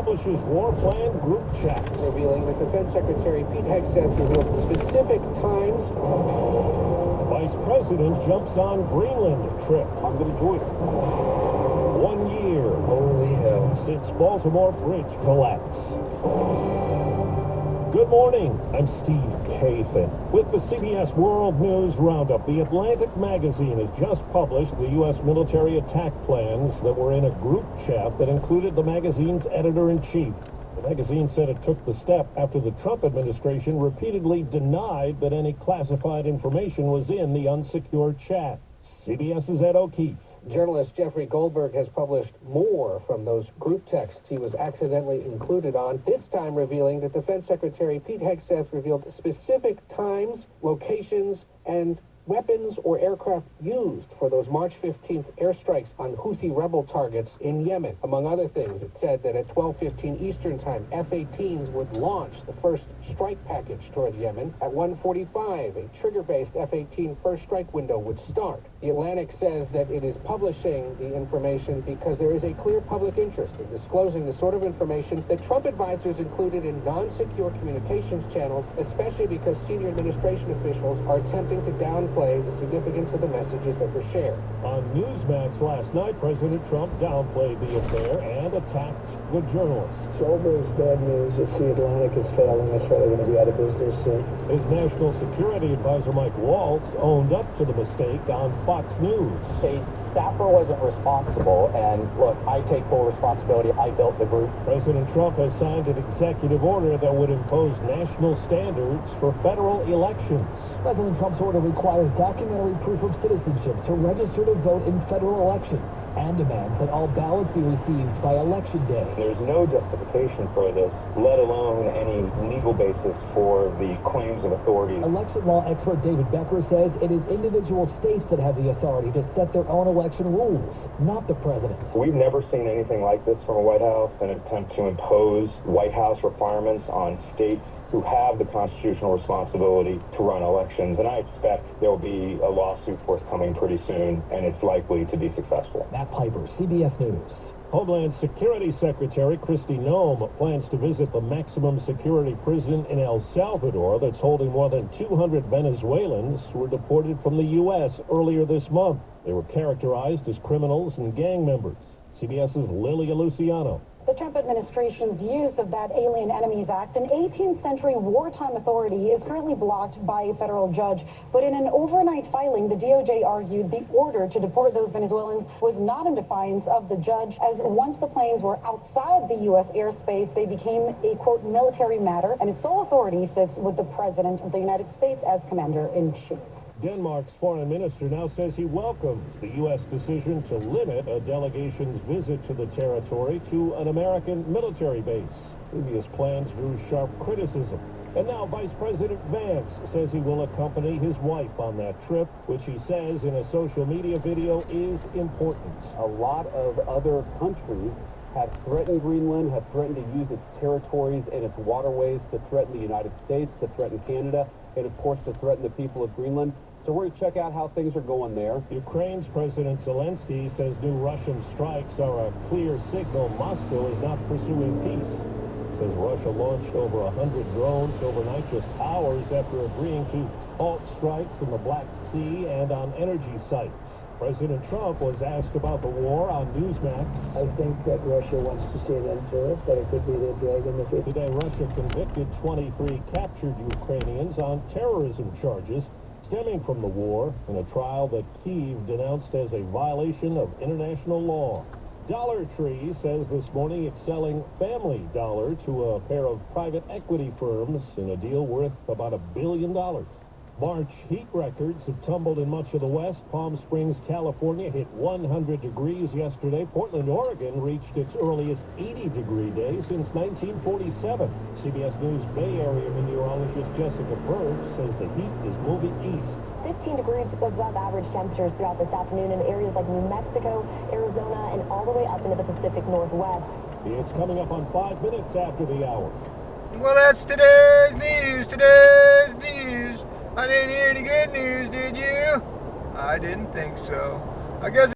publishes war plan group chat. Revealing that Defense Secretary Pete Hegseth revealed specific times. Vice President jumps on Greenland trip. I'm going to join him. 1 year. Holy hell. Since Baltimore Bridge collapse. Good morning. I'm Steve Kathan. With the CBS World News Roundup, The Atlantic magazine has just published the U.S. military attack plans that were in a group chat that included the magazine's editor-in-chief. The magazine said it took the step after the Trump administration repeatedly denied that any classified information was in the unsecured chat. CBS's Ed O'Keefe. Journalist Jeffrey Goldberg has published more from those group texts he was accidentally included on, this time revealing that Defense Secretary Pete Hegseth revealed specific times, locations, and weapons or aircraft used for those March 15th airstrikes on Houthi rebel targets in Yemen. Among other things, it said that at 12:15 Eastern Time, F-18s would launch the first strike package toward Yemen. At 1:45, a trigger-based F-18 first strike window would start. The Atlantic says that it is publishing the information because there is a clear public interest in disclosing the sort of information that Trump advisors included in non-secure communications channels, especially because senior administration officials are attempting to downplay the significance of the messages that were shared. On Newsmax last night, President Trump downplayed the affair and attacked the journalists. So there's bad news if the Atlantic is failing us, they're going to be out of business soon. His national security advisor, Mike Waltz, owned up to the mistake on Fox News. A staffer wasn't responsible, and look, I take full responsibility. I built the group. President Trump has signed an executive order that would impose national standards for federal elections. President Trump's order requires documentary proof of citizenship to register to vote in federal elections and demands that all ballots be received by Election Day. There's no justification for this, let alone any legal basis for the claims of authority. Election law expert David Becker says it is individual states that have the authority to set their own election rules, not the president. We've never seen anything like this from a White House, an attempt to impose White House requirements on states who have the constitutional responsibility to run elections, and I expect there will be a lawsuit forthcoming pretty soon, and it's likely to be successful. Matt Piper, CBS News. Homeland Security Secretary Kristi Noem plans to visit the maximum security prison in El Salvador that's holding more than 200 Venezuelans who were deported from the U.S. earlier this month. They were characterized as criminals and gang members. CBS's Lilia Luciano. The Trump administration's use of that Alien Enemies Act, an 18th century wartime authority, is currently blocked by a federal judge. But in an overnight filing, the DOJ argued the order to deport those Venezuelans was not in defiance of the judge, as once the planes were outside the U.S. airspace, they became a, quote, military matter, and its sole authority sits with the President of the United States as Commander-in-Chief. Denmark's foreign minister now says he welcomes the U.S. decision to limit a delegation's visit to the territory to an American military base. Previous plans drew sharp criticism. And now Vice President Vance says he will accompany his wife on that trip, which he says in a social media video is important. A lot of other countries have threatened Greenland, have threatened to use its territories and its waterways to threaten the United States, to threaten Canada, and of course to threaten the people of Greenland. So we're going to check out how things are going there. Ukraine's President Zelensky says new Russian strikes are a clear signal Moscow is not pursuing peace. Says Russia launched over 100 drones overnight just hours after agreeing to halt strikes in the Black Sea and on energy sites. President Trump was asked about the war on Newsmax. I think that Russia wants to see an end to it, that it could be their drag in the future. Today, Russia convicted 23 captured Ukrainians on terrorism charges stemming from the war in a trial that Kyiv denounced as a violation of international law. Dollar Tree says this morning it's selling Family Dollar to a pair of private equity firms in a deal worth about $1 billion. March heat records have tumbled in much of the West. Palm Springs, California hit 100 degrees yesterday. Portland, Oregon reached its earliest 80-degree day since 1947. CBS News Bay Area meteorologist Jessica Berg says the heat is moving east. 15 degrees above average temperatures throughout this afternoon in areas like New Mexico, Arizona, and all the way up into the Pacific Northwest. It's coming up on 5 minutes after the hour. Well, that's today's news. I didn't hear any good news, did you? I didn't think so. I guess